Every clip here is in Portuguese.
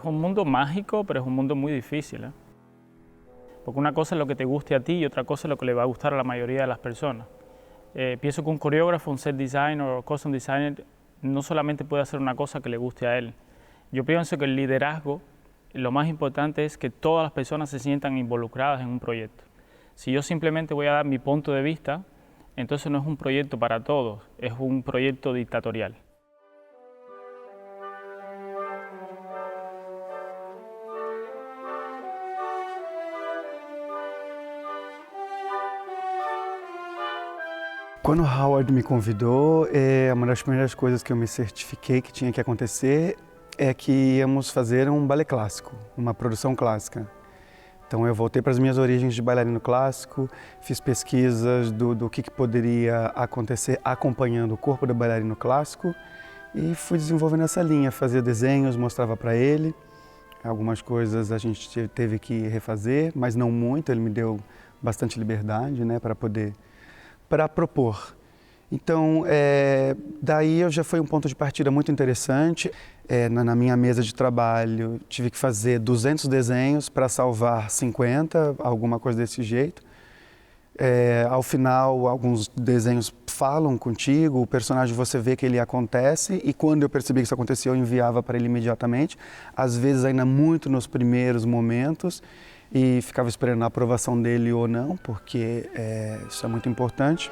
Es un mundo mágico, pero es un mundo muy difícil, ¿eh? Porque una cosa es lo que te guste a ti y otra cosa es lo que le va a gustar a la mayoría de las personas. Pienso que un coreógrafo, un set designer o costume designer no solamente puede hacer una cosa que le guste a él. Yo pienso que el liderazgo, lo más importante es que todas las personas se sientan involucradas en un proyecto. Si yo simplemente voy a dar mi punto de vista, entonces no es un proyecto para todos, es un proyecto dictatorial. Quando o Howard me convidou, uma das primeiras coisas que eu me certifiquei que tinha que acontecer é que íamos fazer um balé clássico, uma produção clássica. Então eu voltei para as minhas origens de bailarino clássico, fiz pesquisas do que poderia acontecer acompanhando o corpo do bailarino clássico e fui desenvolvendo essa linha, fazia desenhos, mostrava para ele. Algumas coisas a gente teve que refazer, mas não muito, ele me deu bastante liberdade, né, para propor. Então, daí já foi um ponto de partida muito interessante. Na minha mesa de trabalho, tive que fazer 200 desenhos para salvar 50, alguma coisa desse jeito. Ao final, alguns desenhos falam contigo, o personagem você vê que ele acontece e quando eu percebi que isso acontecia, eu enviava para ele imediatamente, às vezes ainda muito nos primeiros momentos, e ficava esperando a aprovação dele ou não, porque isso é muito importante.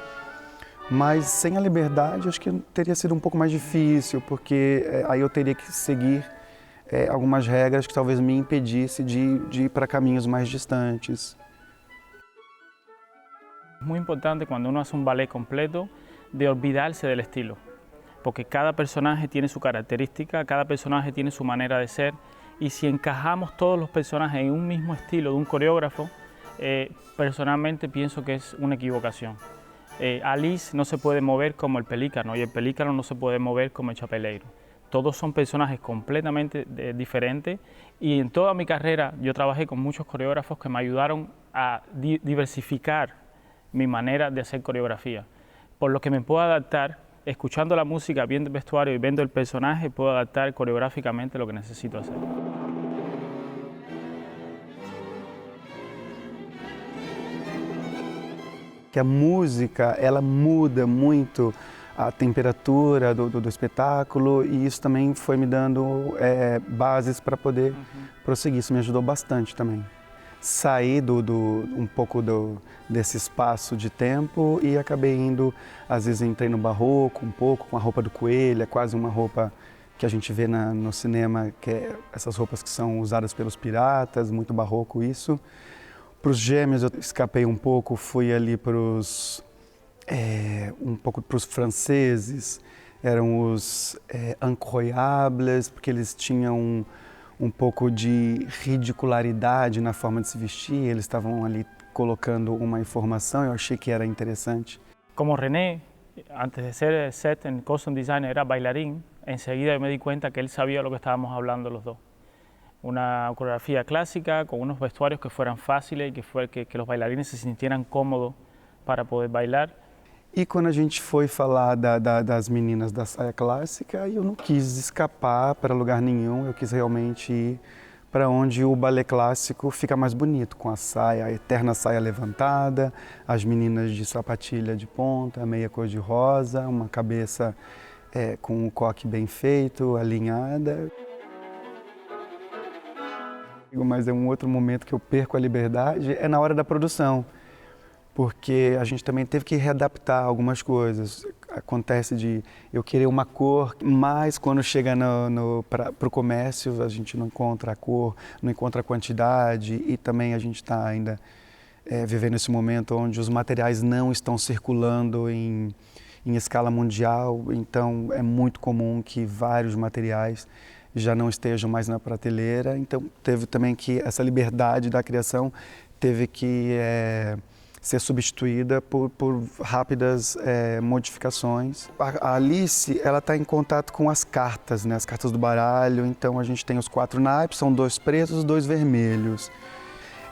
Mas sem a liberdade, acho que teria sido um pouco mais difícil, porque aí eu teria que seguir algumas regras que talvez me impedisse de ir para caminhos mais distantes. Es muy importante cuando uno hace un ballet completo de olvidarse del estilo, porque cada personaje tiene su característica, cada personaje tiene su manera de ser, y si encajamos todos los personajes en un mismo estilo de un coreógrafo, personalmente pienso que es una equivocación. Alice no se puede mover como el pelícano y el pelícano no se puede mover como el chapeleiro. Todos son personajes completamente diferentes y en toda mi carrera yo trabajé con muchos coreógrafos que me ayudaron a diversificar mi manera de hacer coreografía, por lo que me puedo adaptar, escuchando la música, viendo el vestuario y viendo el personaje, puedo adaptar coreográficamente lo que necesito hacer. Que a música, ela muda muito a temperatura do espetáculo e isso também foi me dando bases para poder prosseguir, isso me ajudou bastante também. Saí um pouco desse espaço de tempo e acabei indo, às vezes entrei no barroco um pouco, com a roupa do coelho, é quase uma roupa que a gente vê no cinema, que é essas roupas que são usadas pelos piratas, muito barroco isso. Para os gêmeos eu escapei um pouco, fui ali um pouco para os franceses, eram os incroyables, porque eles tinham um pouco de ridicularidade na forma de se vestir, eles estavam ali colocando uma informação, eu achei que era interessante. Como René, antes de ser set en costume designer, era bailarín, enseguida yo me di cuenta que él sabía lo que estábamos hablando los dos. Una coreografía clásica con unos vestuarios que fueran fáciles y que los bailarines se sintieran cómodos para poder bailar. E quando a gente foi falar das meninas da saia clássica, eu não quis escapar para lugar nenhum, eu quis realmente ir para onde o balé clássico fica mais bonito, com a saia, a eterna saia levantada, as meninas de sapatilha de ponta, meia cor-de-rosa, uma cabeça com o coque bem feito, alinhada. Mas é um outro momento que eu perco a liberdade, é na hora da produção, porque a gente também teve que readaptar algumas coisas. Acontece de eu querer uma cor, mas quando chega para o comércio a gente não encontra a cor, não encontra a quantidade e também a gente está ainda vivendo esse momento onde os materiais não estão circulando em escala mundial, então é muito comum que vários materiais já não estejam mais na prateleira, então teve também que essa liberdade da criação teve que ser substituída por rápidas modificações. A Alice, ela está em contato com as cartas, né? As cartas do baralho, então a gente tem os 4 naipes, são 2 pretos e 2 vermelhos.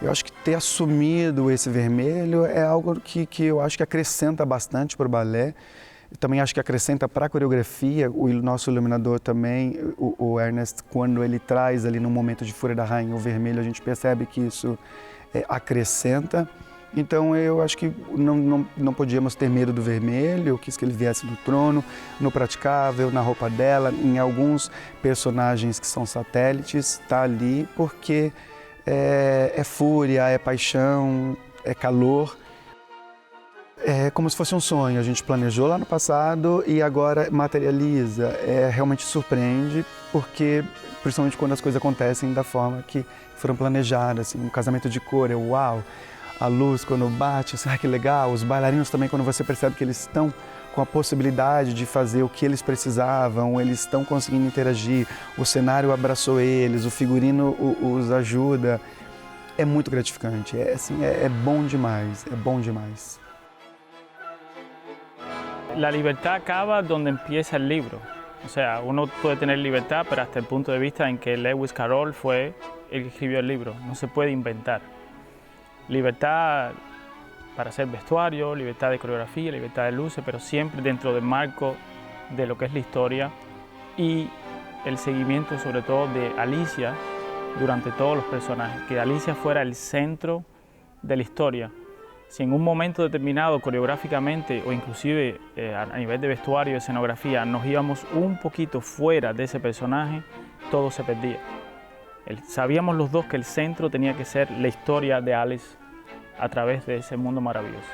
Eu acho que ter assumido esse vermelho é algo que eu acho que acrescenta bastante para o balé. Eu também acho que acrescenta para a coreografia, o nosso iluminador também, o Ernest, quando ele traz ali no momento de Fúria da Rainha o vermelho, a gente percebe que isso acrescenta. Então eu acho que não podíamos ter medo do vermelho, eu quis que ele viesse do trono, no praticável, na roupa dela, em alguns personagens que são satélites, está ali porque é fúria, é paixão, é calor. É como se fosse um sonho, a gente planejou lá no passado e agora materializa, realmente surpreende, porque principalmente quando as coisas acontecem da forma que foram planejadas, assim, um casamento de cor, uau! A luz quando bate, que legal, os bailarinos também quando você percebe que eles estão com a possibilidade de fazer o que eles precisavam, eles estão conseguindo interagir, o cenário abraçou eles, o figurino os ajuda, é muito gratificante, é bom demais, é bom demais. La libertad acaba donde empieza el libro. O sea, uno puede tener libertad, pero hasta el punto de vista en que Lewis Carroll fue el que escribió el libro. No se puede inventar. Libertad para hacer vestuario, libertad de coreografía, libertad de luces, pero siempre dentro del marco de lo que es la historia y el seguimiento sobre todo de Alicia durante todos los personajes. Que Alicia fuera el centro de la historia. Si en un momento determinado, coreográficamente o inclusive a nivel de vestuario y escenografía, nos íbamos un poquito fuera de ese personaje, todo se perdía. Sabíamos los dos que el centro tenía que ser la historia de Alice a través de ese mundo maravilloso.